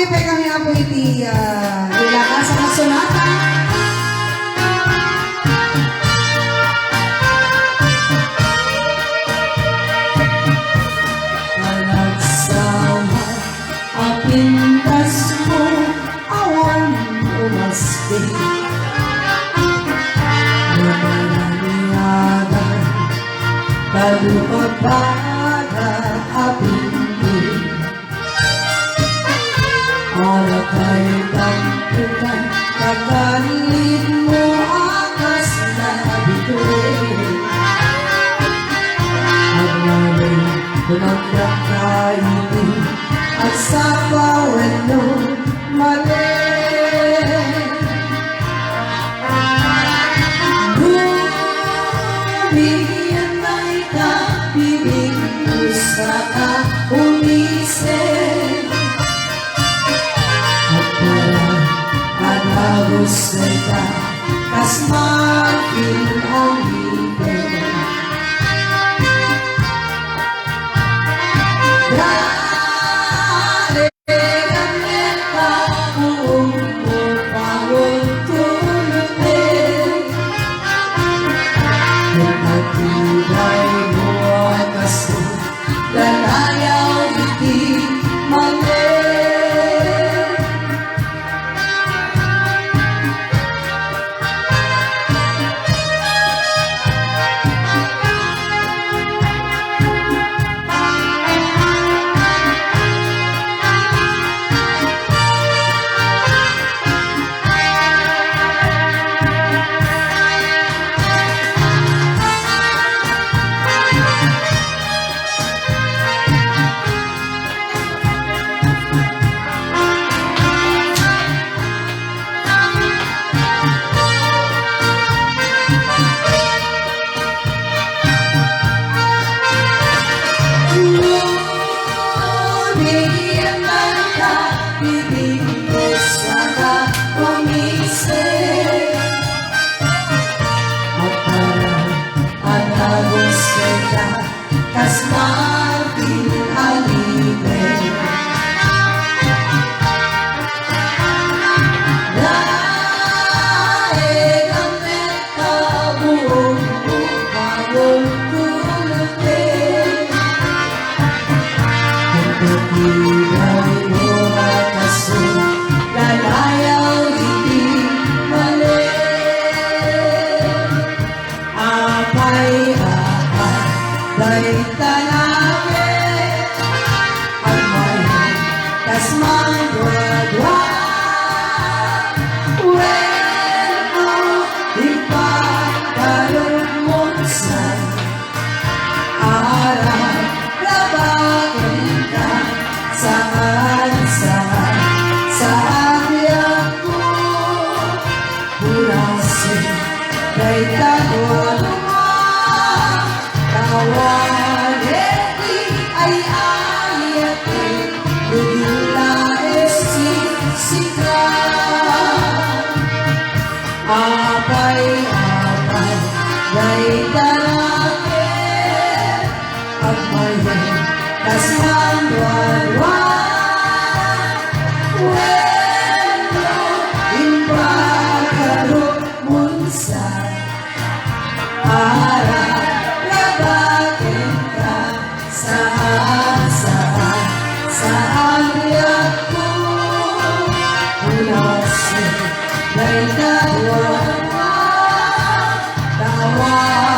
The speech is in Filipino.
pa kami ako iti ilakas sa kasunatan. Panagsawa apintas mo awan umasdi namananiagan talupagpada apinti alakay tampukan kakanit mo akas na bituin aglalay tumagdak kaiti at sa paweno mali bumigyan na ikapibig usa ka umisip at parang anagos na ka kas makin ang ibig dali kami kabuong upang tulutin nagtibay mo kaso lalayaw iti mali kas makin alipin dahil kami kabuong upang tulutin nagtibay mo kaso lalayaw iti mali apay-apay dahil tanawin ang mayon kas magwadwa bueno ipagkalumusan arang labagan ka saan-saan sa agyak ko purasin dahil tanawin Kawaneti ay ayate Bugila esi sika apay-apay Dahil dalake Agmayan kas mandualwan Wendo impagkaruk munsan Arang labakin ka saan-saan sa agyak ko Unasin dahil tawa